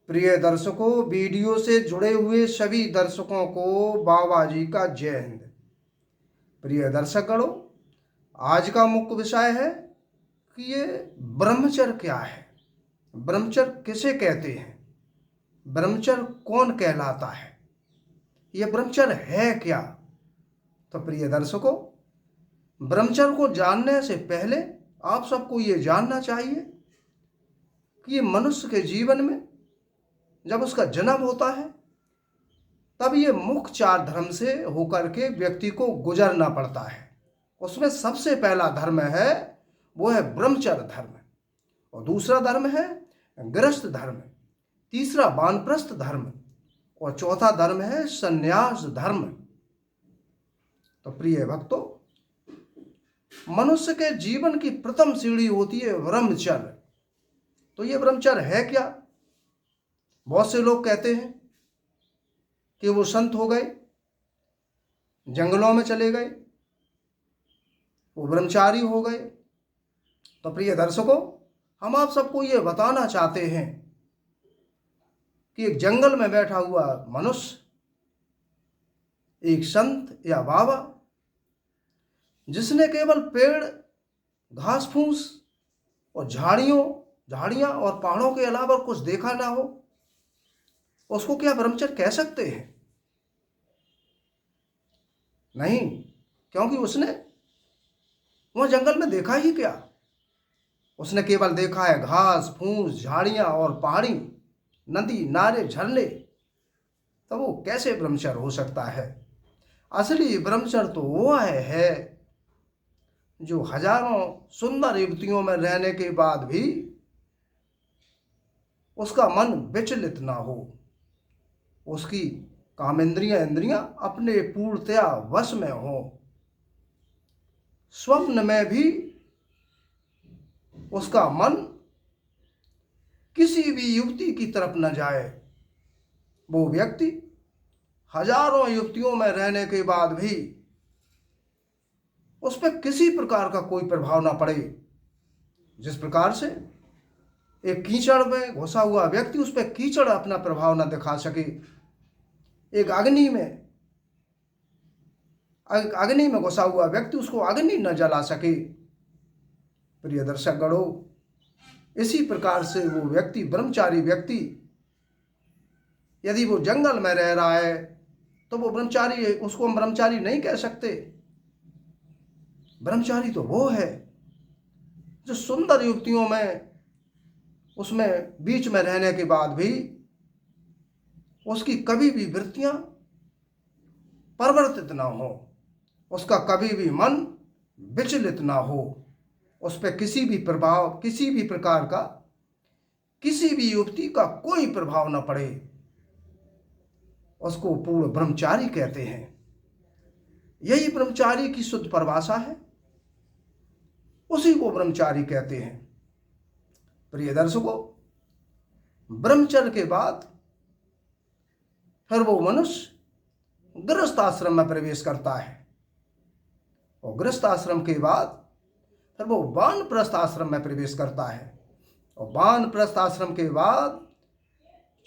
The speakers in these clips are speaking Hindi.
प्रिय दर्शकों, वीडियो से जुड़े हुए सभी दर्शकों को बाबा जी का जय हिंद। प्रिय दर्शकगणों, आज का मुख्य विषय है कि ये ब्रह्मचर्य क्या है, ब्रह्मचर्य किसे कहते हैं, ब्रह्मचर्य कौन कहलाता है, ये ब्रह्मचर्य है क्या। तो प्रिय दर्शकों, ब्रह्मचर्य को जानने से पहले आप सबको ये जानना चाहिए कि ये मनुष्य के जीवन में जब उसका जन्म होता है तब ये मुख्य चार धर्म से होकर के व्यक्ति को गुजरना पड़ता है। उसमें सबसे पहला धर्म है वो है ब्रह्मचर्य धर्म, और दूसरा धर्म है गृहस्थ धर्म, तीसरा वानप्रस्थ धर्म और चौथा धर्म है संन्यास धर्म। तो प्रिय भक्तों, मनुष्य के जीवन की प्रथम सीढ़ी होती है ब्रह्मचर्य। तो ये ब्रह्मचर्य है क्या। बहुत से लोग कहते हैं कि वो संत हो गए, जंगलों में चले गए, वो ब्रह्मचारी हो गए। तो प्रिय दर्शकों, हम आप सबको ये बताना चाहते हैं कि एक जंगल में बैठा हुआ मनुष्य, एक संत या बाबा जिसने केवल पेड़, घास फूस और झाड़ियां और पहाड़ों के अलावा कुछ देखा ना हो, उसको क्या ब्रह्मचर्य कह सकते हैं? नहीं, क्योंकि उसने वह जंगल में देखा ही क्या। उसने केवल देखा है घास फूस, झाड़ियां और पहाड़ी, नदी नारे, झरने। तो वो कैसे ब्रह्मचर्य हो सकता है? असली ब्रह्मचर्य तो वो है जो हजारों सुंदर युवतियों में रहने के बाद भी उसका मन विचलित ना हो, उसकी इंद्रियां अपने पूर्णतया वश में हो, स्वप्न में भी उसका मन किसी भी युवती की तरफ न जाए। वो व्यक्ति हजारों युवतियों में रहने के बाद भी उस पर किसी प्रकार का कोई प्रभाव ना पड़े। जिस प्रकार से एक कीचड़ में घुसा हुआ व्यक्ति, उस पर कीचड़ अपना प्रभाव न दिखा सके, एक अग्नि में घुसा हुआ व्यक्ति उसको अग्नि न जला सके। प्रिय दर्शकगणों, इसी प्रकार से वो व्यक्ति, ब्रह्मचारी व्यक्ति, यदि वो जंगल में रह रहा है तो वो ब्रह्मचारी, उसको हम ब्रह्मचारी नहीं कह सकते। ब्रह्मचारी तो वो है जो सुंदर युवतियों में, उसमें बीच में रहने के बाद भी उसकी कभी भी वृत्तियां परिवर्तित ना हो, उसका कभी भी मन विचलित ना हो, उस पर किसी भी प्रभाव, किसी भी प्रकार का, किसी भी युवती का कोई प्रभाव ना पड़े, उसको पूर्ण ब्रह्मचारी कहते हैं। यही ब्रह्मचारी की शुद्ध परिभाषा है, उसी को ब्रह्मचारी कहते हैं। प्रिय दर्शकों, ब्रह्मचर्य के बाद फिर वो मनुष्य गृहस्थ आश्रम में प्रवेश करता है, और गृहस्थ आश्रम के बाद फिर वो वानप्रस्थ आश्रम में प्रवेश करता है, और वानप्रस्थ आश्रम के बाद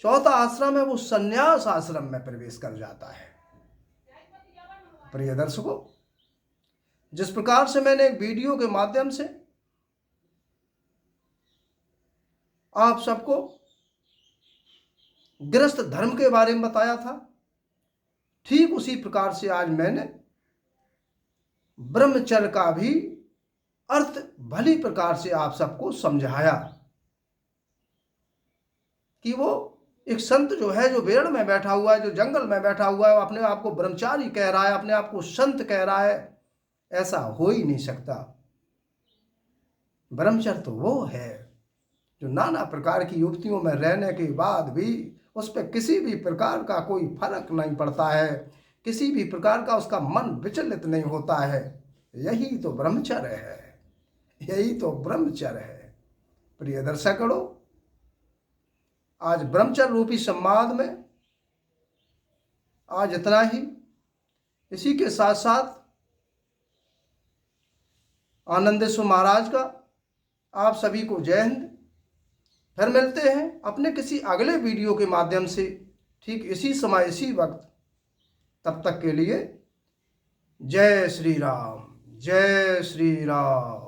चौथा आश्रम है वो संन्यास आश्रम में प्रवेश कर जाता है। प्रिय दर्शकों, जिस प्रकार से मैंने एक वीडियो के माध्यम से आप सबको गृहस्थ धर्म के बारे में बताया था, ठीक उसी प्रकार से आज मैंने ब्रह्मचर्य का भी अर्थ भली प्रकार से आप सबको समझाया कि वो एक संत जो है, जो पेड़ में बैठा हुआ है, जो जंगल में बैठा हुआ है, वो अपने आप को ब्रह्मचारी कह रहा है, अपने आप को संत कह रहा है। ऐसा हो ही नहीं सकता। ब्रह्मचर्य तो वो है जो नाना प्रकार की युवतियों में रहने के बाद भी उस पर किसी भी प्रकार का कोई फर्क नहीं पड़ता है, किसी भी प्रकार का उसका मन विचलित नहीं होता है। यही तो ब्रह्मचर्य है, यही तो ब्रह्मचर्य है। प्रिय दर्शकों, आज ब्रह्मचर्य रूपी संवाद में आज इतना ही। इसी के साथ साथ आनंदेश्वर महाराज का आप सभी को जय हिंद। फिर मिलते हैं अपने किसी अगले वीडियो के माध्यम से, ठीक इसी समय इसी वक्त। तब तक के लिए जय श्री राम, जय श्री राम।